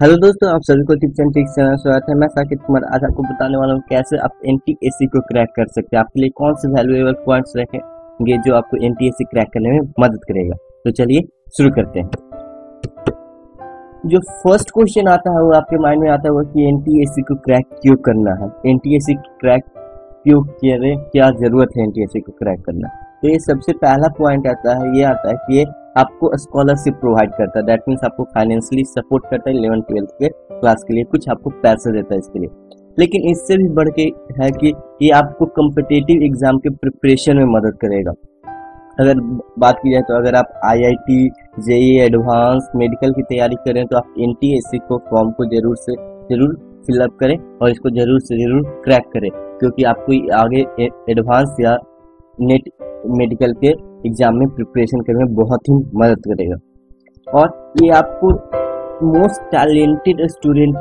Hello दोस्तों, आप सभी को टिप्स एंड ट्रिक्स चैनल स्वागत है। मैं साकिब कुमार आज आपको बताने वाला हूँ कैसे आप एनटीएससी को क्रैक कर सकते हैं। आपके लिए कौन से वैल्यूएबल पॉइंट्स रखेंगे जो आपको एनटीएससी क्रैक करने में मदद करेगा। तो चलिए शुरू करते हैं। जो फर्स्ट क्वेश्चन आता है वो आपके माइंड में आता है वो कि एनटीएससी को क्रैक क्यों करना है, एनटीएससी क्रैक क्यों करें, क्या जरूरत है एनटीएससी को क्रैक करना। तो ये सबसे पहला पॉइंट आता है, ये आता है कि ये आपको स्कॉलरशिप प्रोवाइड करता है। दैट मीन्स आपको फाइनेंशियली सपोर्ट करता है 11-12 के क्लास के लिए, कुछ आपको पैसे देता है इसके लिए। लेकिन इससे भी बढ़ के है कि ये आपको कॉम्पिटिटिव एग्जाम के प्रिपरेशन में मदद करेगा। अगर बात की जाए तो अगर आप आईआईटी, जेईई एडवांस, मेडिकल की तैयारी करें तो आप एनटीएससी को फॉर्म को जरूर से जरूर फिलअप करें और इसको जरूर से जरूर क्रैक करें, क्योंकि आपको आगे एडवांस या नेट मेडिकल के एग्जाम में प्रिपरेशन करने में बहुत ही मदद करेगा। और ये आपको मोस्ट टैलेंटेड स्टूडेंट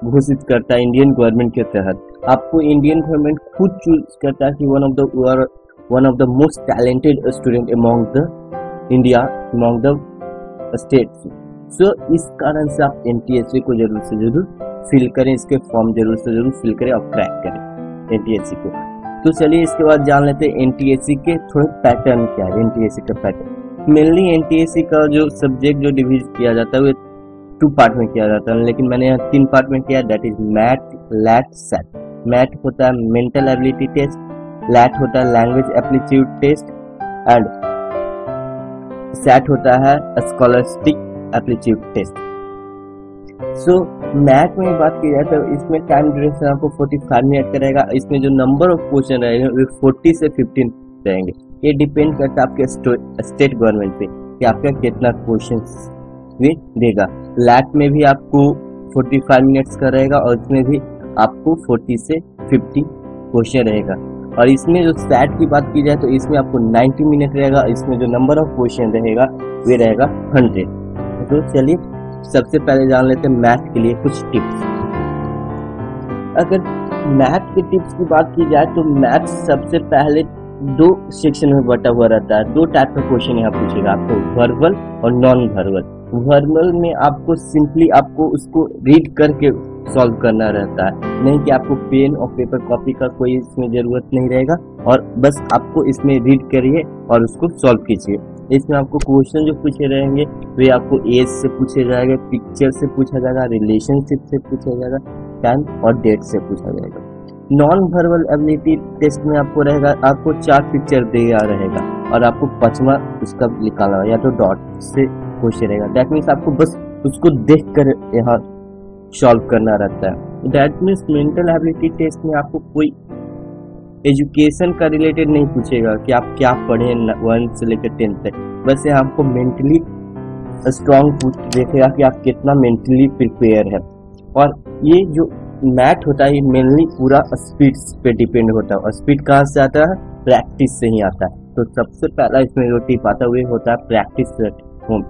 घोषित करता है इंडियन गवर्नमेंट के तहत। आपको इंडियन गवर्नमेंट खुद चूज करता है कि one of the most talented student among the India, among the states. So इस कारण से आप एनटीएससी को जरूर से जरूर फिल करें, इसके फॉर्म जरूर से जरूर फिल करें और क्रैक करें एनटीएससी को। तो चलिए इसके बाद जान लेते हैं एनटीएससी के थोड़े पैटर्न क्या है। एनटीएससी का पैटर्न मेनली एनटीएससी का जो सब्जेक्ट जो डिवीज किया जाता है वो 2 पार्ट में किया जाता है, लेकिन मैंने यहाँ 3 पार्ट में किया। That is MAT, LAT, SAT. MAT होता है मेंटल एबिलिटी टेस्ट, लैट होता है लैंग्वेज एप्टीट्यूड टेस्ट एंड सैट होता है scholastic aptitude test. So MAT में बात की जाए तो इसमें टाइम ड्यूरेशन आपको 45 मिनट का रहेगा। इसमें जो नंबर ऑफ क्वेश्चन रहेंगे वो 40 से 15 रहेंगे। ये डिपेंड करता है आपके स्टेट गवर्नमेंट पे कि आपका कितना क्वेश्चन भी देगा। लैट में भी आपको 45 मिनट्स का रहेगा और इसमें भी आपको 40 से 50 क्वेश्चन रहेगा। और इसमें जो सैट की बात की जाए तो इसमें आपको 90 मिनट रहेगा। इसमें जो नंबर ऑफ क्वेश्चन रहेगा वे रहेगा 100। तो चलिए सबसे पहले जान लेते हैं मैथ के लिए कुछ टिप्स। अगर मैथ के टिप्स की बात की जाए तो मैथ सबसे पहले 2 सेक्शन में बटा हुआ रहता है। 2 टाइप का क्वेश्चन यहाँ पूछेगा आपको, वर्बल और नॉन वर्बल। वर्बल में आपको सिंपली आपको उसको रीड करके सॉल्व करना रहता है, नहीं कि आपको पेन और पेपर कॉपी का कोई इसमें जरूरत नहीं रहेगा और बस आपको इसमें रीड करिए और उसको सॉल्व कीजिए। इसमें आपको क्वेश्चन जो पूछे रहेंगे वे आपको एज से पूछे जाएंगे, पिक्चर से पूछा जाएगा, रिलेशनशिप से पूछा जाएगा, टाइम और डेट से पूछा जाएगा। नॉन वर्बल एबिलिटी टेस्ट में आपको रहेगा, आपको 4 पिक्चर दिया रहेगा और आपको 5वां उसका निकालना या तो डॉट से क्वेश्चन रहेगा। दैट मीन्स आपको बस उसको देख कर यहाँ सॉल्व करना रहता है। That means mental ability test में आपको कोई एजुकेशन का रिलेटेड नहीं पूछेगा कि आप क्या पढ़े 1 से लेकर 10 तक, बस ये आपको मेंटली स्ट्रॉन्ग देखेगा कि आप कितना मेंटली प्रिपेयर है। और ये जो मैथ होता है ये मेनली पूरा स्पीड पे डिपेंड होता है और स्पीड कहाँ से आता है, प्रैक्टिस से ही आता है। तो सबसे पहला इसमें जो टिप आता है वो होता है practice at home.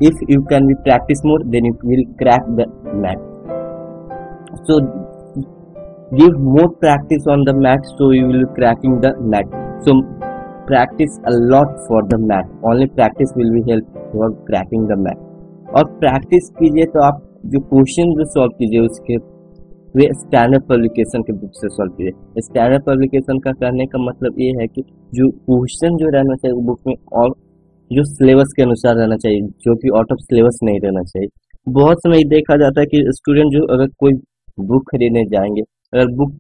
If you can be practice more than you will crack the math. So give more practice on the math so you will be cracking the math. So practice a lot for the math, only practice will be help for cracking the math। और practice कीजिए तो आप जो question जो solve कीजिए उसके वे standard publication के book से सॉल्व कीजिए। स्टैंडर्ड पब्लिकेशन का कहने का मतलब ये है कि जो क्वेश्चन जो रहना चाहिए वो बुक में और जो सिलेबस के अनुसार रहना चाहिए, जो कि आउट ऑफ सिलेबस नहीं रहना चाहिए। बहुत समय देखा जाता है कि स्टूडेंट जो अगर कोई बुक खरीदने जाएंगे, अगर बुक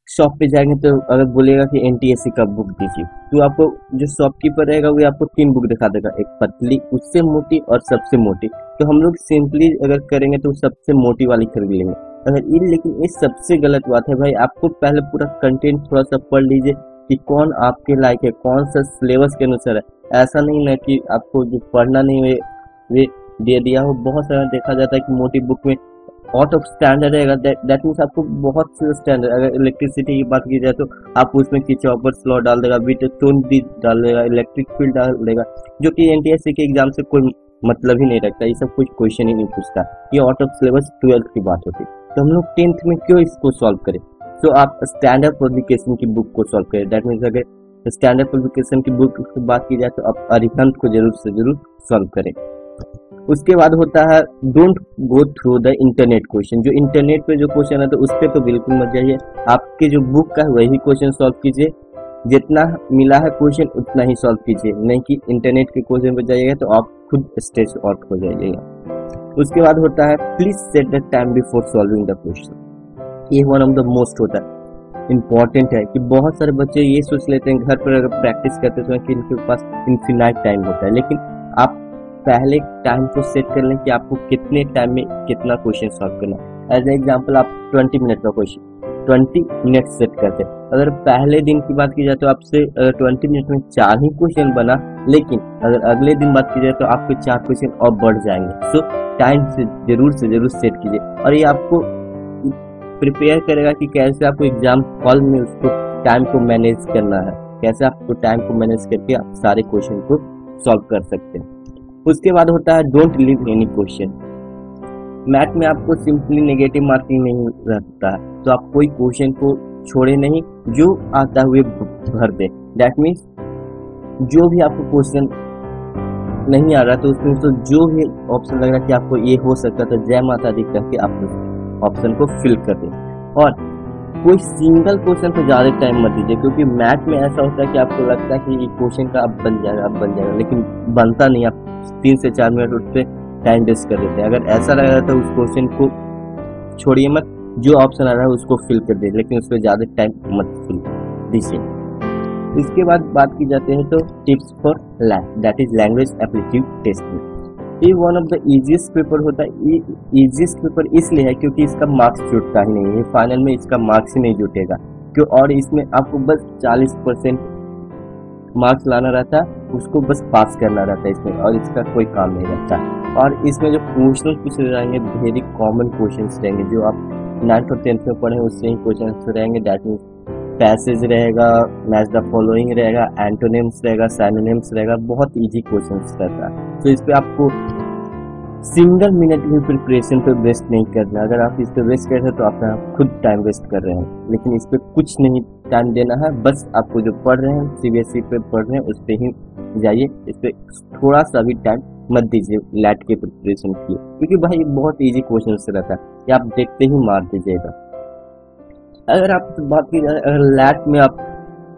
शॉप पे जाएंगे तो अगर बोलेगा कि एनटीएससी का बुक दीजिए तो आपको जो शॉपकीपर रहेगा वो आपको 3 बुक दिखा देगा, एक पतली, उससे मोटी और सबसे मोटी। तो हम लोग सिंपली अगर करेंगे तो सबसे मोटी वाली खरीद लेंगे। अगर ये लेकिन ये सबसे गलत बात है भाई। आपको पहले पूरा कंटेंट थोड़ा सा पढ़ लीजिए कि कौन आपके लायक है, कौन सा सिलेबस के अनुसार है। ऐसा नहीं ना कि आपको जो पढ़ना नहीं वे दे दिया हो। बहुत सारा देखा जाता है कि मोटी बुक में आउट ऑफ स्टैंडर्ड रहेगा। दैट मीन्स आपको बहुत से स्टैंडर्ड, अगर इलेक्ट्रिसिटी की बात की जाए तो आप उसमें किचॉपर स्लॉ डाल देगा, बीट टोन डी डाल देगा, इलेक्ट्रिक फील्ड डाल देगा, जो कि एनटीएससी के एग्जाम से कोई मतलब ही नहीं रखता। ये सब कुछ क्वेश्चन ही नहीं पूछता। ये आउट ऑफ सिलेबस 12th की बात होती है, तो हम लोग 10th में क्यों इसको सॉल्व करें। तो आप स्टैंडर्ड पब्लिकेशन की बुक को सॉल्व करें। दैट मीन्स अगर स्टैंडर्ड पब्लिकेशन की बुक की बात की जाए तो आप अरिहंत को जरूर से जरूर सॉल्व करें। उसके बाद होता है don't go through the internet question. जो इंटरनेट पे जो क्वेश्चन है तो उस पर तो बिल्कुल मत जाइए, आपके जो बुक का है वही क्वेश्चन सॉल्व कीजिए, जितना मिला है क्वेश्चन उतना ही सॉल्व कीजिए, नहीं कि इंटरनेट के क्वेश्चन पे जाइएगा तो आप खुद स्ट्रेस आउट हो जाइएगा। उसके बाद होता है please set the time before solving the question. ये वन ऑफ द मोस्ट होता है, इंपॉर्टेंट है कि बहुत सारे बच्चे ये सोच लेते हैं घर पर अगर प्रैक्टिस करते हैं कि इनके पास इनफिनाइट टाइम होता है, लेकिन आप पहले टाइम को सेट कर लें कि आपको कितने टाइम में कितना क्वेश्चन सॉल्व करना है। एज एग्जाम्पल आप 20 मिनट का क्वेश्चन 20 मिनट सेट करते हैं, अगर पहले दिन की बात की जाए तो आपसे 20 मिनट में 4 ही क्वेश्चन बना, लेकिन अगर अगले दिन बात की जाए तो आपके 4 क्वेश्चन और बढ़ जाएंगे। सो टाइम से जरूर सेट कीजिए, और ये आपको प्रिपेयर करेगा कि कैसे आपको एग्जाम हॉल में उसको टाइम को मैनेज करना है, कैसे आपको टाइम को मैनेज करके आप सारे क्वेश्चन को सॉल्व कर सकते हैं। उसके बाद होता है don't leave any question. Math में आपको सिंपली नेगेटिव मार्किंग नहीं रहता है, तो आप कोई क्वेश्चन को छोड़े नहीं, जो आता हुए भर दे। दैट मीन्स जो भी आपको क्वेश्चन नहीं आ रहा तो उसमें तो जो भी ऑप्शन लग रहा है कि आपको ये हो सकता है तो जय माता दी करके आप ऑप्शन को फिल कर दें। और कोई सिंगल क्वेश्चन पे ज़्यादा टाइम मत दीजिए, क्योंकि मैथ में ऐसा होता है कि आपको लगता है कि ये क्वेश्चन का अब बन जाएगा, लेकिन बनता नहीं। आप 3 से 4 मिनट उस पर टाइम वेस्ट कर देते हैं। अगर ऐसा लग रहा है तो उस क्वेश्चन को छोड़िए मत, जो ऑप्शन आ रहा है उसको फिल कर दे, लेकिन उस पर ज़्यादा टाइम मत फिल दीजिए। इसके बाद बात की जाती है तो tips for that is language aptitude test. ये one of the easiest paper होता है। इजीएस्ट पेपर इसलिए है क्योंकि इसका मार्क्स जुटता ही नहीं है, फाइनल में इसका मार्क्स ही नहीं जुटेगा क्यों, और इसमें आपको बस 40% मार्क्स लाना रहता है, उसको बस पास करना रहता है इसमें, और इसका कोई काम नहीं रहता। और इसमें जो क्वेश्चन पूछे जाएंगे वेरी कॉमन क्वेश्चन रहेंगे, जो आप 9th और 10th में पढ़े उससे ही क्वेश्चन रहेंगे। दैट मीन्स पैसेज रहेगा, मैच द फॉलोइंग रहेगा, एंटोनिम्स रहेगा, सिनोनिम्स रहेगा, बहुत इजी क्वेश्चंस रहता है। तो इस पे आपको सिंगल मिनट भी प्रिपरेशन पे वेस्ट नहीं करना। अगर आप इस पे वेस्ट कर रहे हैं तो आप खुद टाइम वेस्ट कर रहे हैं, लेकिन इस पे कुछ नहीं टाइम देना है। बस आपको जो पढ़ रहे हैं सीबीएसई पे पढ़ रहे हैं उस पे ही जाइए, इस पे थोड़ा सा भी टाइम मत दीजिए लैट के प्रिपरेशन के लिए, क्योंकि भाई बहुत ईजी क्वेश्चन रहता है कि आप देखते ही मार दीजिएगा। अगर आप बात की जाए, अगर लैट में आप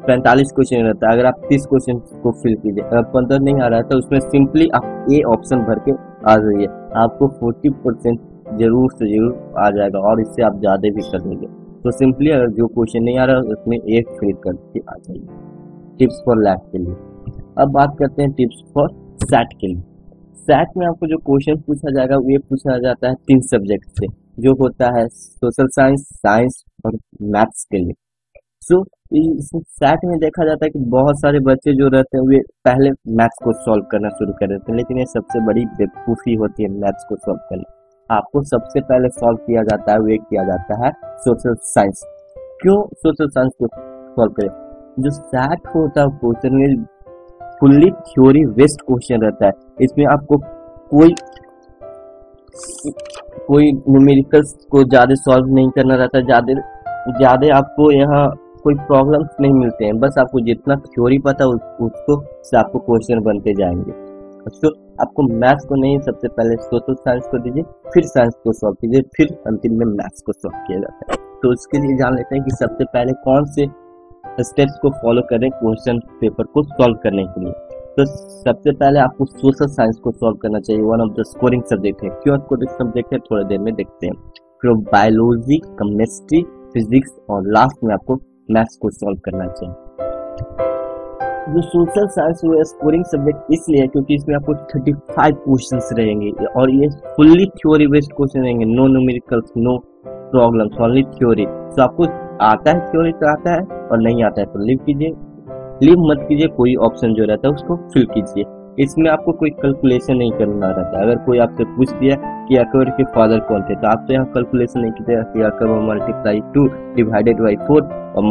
45 क्वेश्चन रहता है, अगर आप 30 क्वेश्चन को फिल कीजिए, अगर 15 नहीं आ रहा है तो उसमें सिंपली आप ए ऑप्शन भर के आ जाइए, आपको 40% जरूर से जरूर आ जाएगा, और इससे आप ज़्यादा भी कर देंगे। तो सिंपली अगर जो क्वेश्चन नहीं आ रहा है उसमें ए फिल करके आ जाइए। टिप्स फॉर लैट के लिए। अब बात करते हैं टिप्स फॉर सैट के लिए। सैट में आपको जो क्वेश्चन पूछा जाएगा वो ये पूछा जाता है 3 सब्जेक्ट से, जो होता है सोशल साइंस, साइंस और मैथ्स के लिए। सो सैट में देखा जाता है कि बहुत सारे बच्चे जो रहते हैं वे पहले मैथ्स को सॉल्व करना शुरू कर देते हैं, लेकिन ये सबसे बड़ी बेवकूफ़ी होती है मैथ्स को सॉल्व करना। आपको सबसे पहले सॉल्व किया जाता है, वे किया जाता है सोशल साइंस। क्यों सोशल साइंस को सॉल्व करें? जो सैट होता है क्वेश्चन में फुल्ली थ्योरी बेस्ड क्वेश्चन रहता है, इसमें आपको कोई न्यूमेरिकल्स को ज़्यादा सॉल्व नहीं करना रहता है, ज़्यादा आपको यहाँ कोई प्रॉब्लम्स नहीं मिलते हैं, बस आपको जितना थ्योरी पता उसको से आपको क्वेश्चन बनते जाएंगे। तो आपको मैथ्स को नहीं, सबसे पहले सोशल साइंस को दीजिए, फिर साइंस को सॉल्व कीजिए, फिर अंतिम में मैथ्स को सॉल्व किया जाता है। तो उसके लिए जान लेते हैं कि सबसे पहले कौन से स्टेप्स को फॉलो करें क्वेश्चन पेपर को सॉल्व करने के लिए। तो सबसे पहले आपको सोशल साइंस को सॉल्व करना चाहिए, one of the scoring subject है। क्यों स्कोरिंग सब्जेक्ट है थोड़ी देर में देखते हैं। फिर बायोलॉजी, केमिस्ट्री, फिजिक्स और लास्ट में आपको मैथ्स को सॉल्व करना चाहिए। जो सोशल साइंस वो स्कोरिंग सब्जेक्ट इसलिए है क्योंकि इसमें आपको 35 क्वेश्चंस रहेंगे, और ये फुल्ली थ्योरी बेस्ड क्वेश्चन रहेंगे, no numericals, no problems, only theory. तो आपको आता है थ्योरी तो आता है, और नहीं आता है तो लीव मत कीजिए, कोई ऑप्शन जो रहता है उसको फिल कीजिए। इसमें आपको कोई कैलकुलेशन नहीं करना रहता है। अगर कोई आपसे पूछ दिया कि अकबर के फादर कौन थे, तो आप तो यहाँ कैलकुलेशन नहीं कीजिएगा कि अकबर मल्टीप्लाई 2 डिवाइडेड बाई 4 और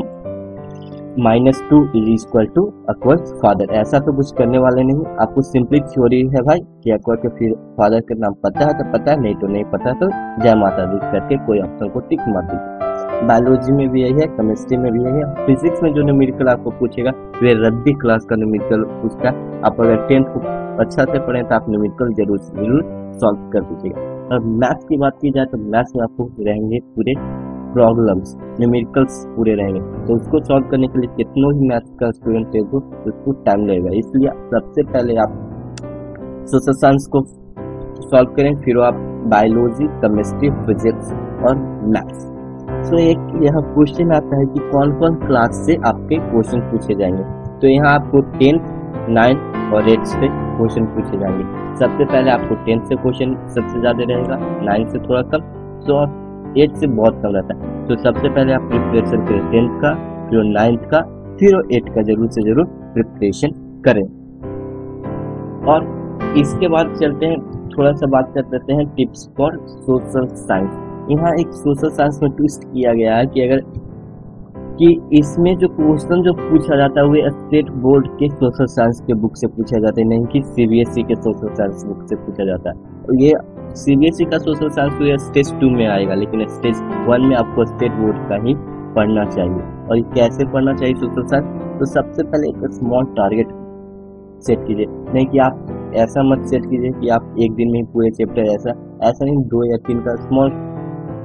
-2 is equal to Akbar father. ऐसा तो कुछ करने वाले नहीं, आपको सिंपली थ्योरी है भाई कि अकबर के फिर फादर का नाम पता है तो पता है, नहीं तो नहीं पता तो जय माता दी करके कोई ऑप्शन को टिक मार दीजिए। बायोलॉजी में भी यही है, केमिस्ट्री में भी यही है। फिजिक्स में जो न्यूमेरिकल आपको पूछेगा वे रद्दी क्लास का न्यूमेरिकल पूछता है। आप अगर 10th को अच्छा से पढ़ें तो आप न्यूमेरिकल जरूर सॉल्व कर दीजिएगा। और मैथ्स की बात की जाए तो मैथ्स में आपको रहेंगे पूरे प्रॉब्लम्स, न्यूमेरिकल्स पूरे रहेंगे, तो उसको सॉल्व करने के लिए कितनों ही मैथ्स का स्टूडेंट है तो उसको टाइम लगेगा। इसलिए सबसे पहले आप सोशल साइंस को सॉल्व करें, फिर आप बायोलॉजी, केमिस्ट्री, फिजिक्स और मैथ्स। सो एक यहाँ क्वेश्चन आता है कि कौन कौन क्लास से आपके क्वेश्चन पूछे जाएंगे। तो यहाँ आपको 10th, 9th और 8th से क्वेश्चन पूछे जाएंगे। सबसे पहले आपको 10th से क्वेश्चन सबसे ज्यादा रहेगा, 9th से थोड़ा कम, तो 8th से बहुत कम रहता है। तो सबसे पहले आप प्रिपरेशन करें 10th का, फिर 9th का, फिर 8th का जरूर से जरूर प्रिपरेशन करें। और इसके बाद चलते हैं, थोड़ा सा बात कर लेते हैं टिप्स फॉर सोशल साइंस। यहाँ एक सोशल साइंस में ट्विस्ट किया गया है कि इसमें जो क्वेश्चन जो पूछा जाता है वो स्टेट बोर्ड के सोशल साइंस के बुक से पूछा जाता है, नहीं कि सीबीएसई के सोशल साइंस बुक से पूछा जाता है। और ये सीबीएसई का सोशल साइंस तो ये स्टेज 2 में आएगा, लेकिन स्टेज 1 में आपको स्टेट बोर्ड का ही पढ़ना चाहिए। और कैसे पढ़ना चाहिए सोशल साइंस? तो सबसे पहले एक स्मॉल टारगेट सेट कीजिए, नहीं कि आप ऐसा मत सेट कीजिए कि आप एक दिन में ही पूरे चैप्टर, ऐसा नहीं, 2 या 3 का स्मॉल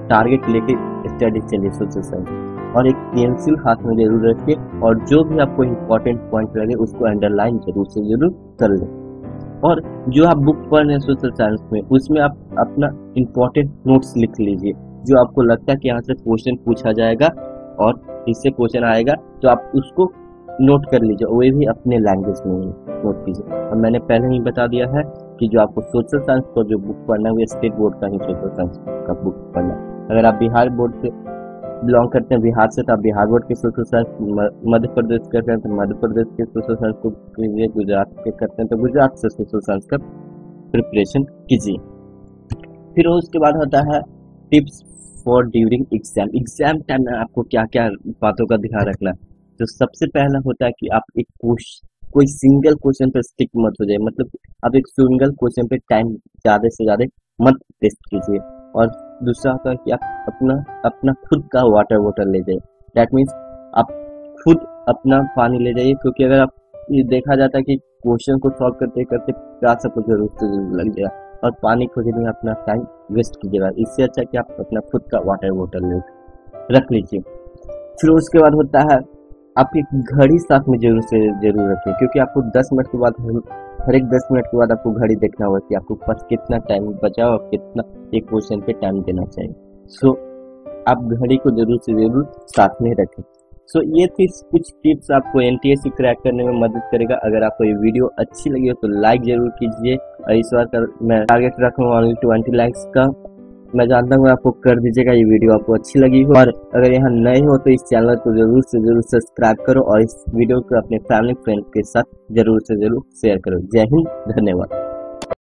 टारगेट लेके स्टडी चलिए सोशल साइंस। और एक पेंसिल हाथ में जरूर रखिए और जो भी आपको इम्पोर्टेंट पॉइंट लगे उसको अंडरलाइन जरूर से जरूर कर लें। और जो आप बुक पढ़ रहे हैं सोशल साइंस में, उसमें आप अपना इम्पोर्टेंट नोट्स लिख लीजिए, जो आपको लगता है कि यहाँ से क्वेश्चन पूछा जाएगा और इससे क्वेश्चन आएगा, तो आप उसको नोट कर लीजिए, वो भी अपने लैंग्वेज में ही नोट कीजिए। और मैंने पहले ही बता दिया है कि जो आपको सोशल साइंस का जो बुक पढ़ना है वो स्टेट बोर्ड का ही सोशल साइंस का बुक पढ़ना है। अगर आप बिहार बोर्ड से बिलोंग करते हैं, बिहार से, तो आप बिहार बोर्ड के सोशल साइंस, मध्य प्रदेश करते हैं तो मध्य प्रदेश के सोशल साइंस को कीजिए, गुजरात के करते हैं तो गुजरात से सोशल साइंस का प्रिपरेशन कीजिए। फिर उसके बाद होता है tips for during exam. Exam time में आपको क्या क्या बातों का ध्यान रखना है। तो सबसे पहला होता है कि आप एक कोई सिंगल क्वेश्चन पर स्टिक मत हो जाए, मतलब आप एक सिंगल क्वेश्चन पे टाइम ज्यादा से ज्यादा मत वेस्ट कीजिए। और दूसरा होता है कि आप अपना खुद का वाटर बोतल ले जाइए, दैट मीन्स आप खुद अपना पानी ले जाइए, क्योंकि अगर आप ये देखा जाता है कि क्वेश्चन को सॉल्व करते करते प्यास आपको जरूर लग जाएगा और पानी खोजने में अपना टाइम वेस्ट कीजिएगा। इससे अच्छा कि आप अपना खुद का वाटर बोतल रख लीजिए। फिर उसके बाद होता है आपकी घड़ी साथ में जरूर रखें, क्योंकि आपको 10 मिनट के बाद, हर एक 10 मिनट के बाद आपको घड़ी देखना होगा कि आपको पास कितना टाइम बचा और कितना एक क्वेश्चन पे टाइम देना चाहिए। सो आप घड़ी को जरूर से जरूर साथ में रखें। सो ये थी कुछ टिप्स आपको एनटीएससी क्रैक करने में मदद करेगा। अगर आपको ये वीडियो अच्छी लगी हो तो लाइक जरूर कीजिए। और इस बार का मैं टारगेट रखूंगा 20 लाइक्स का, मैं जानता हूँ आपको कर दीजिएगा। ये वीडियो आपको अच्छी लगी हो, और अगर यहाँ नए हो तो इस चैनल को जरूर से जरूर सब्सक्राइब करो और इस वीडियो को अपने फैमिली फ्रेंड के साथ जरूर से जरूर शेयर करो। जय हिंद, धन्यवाद।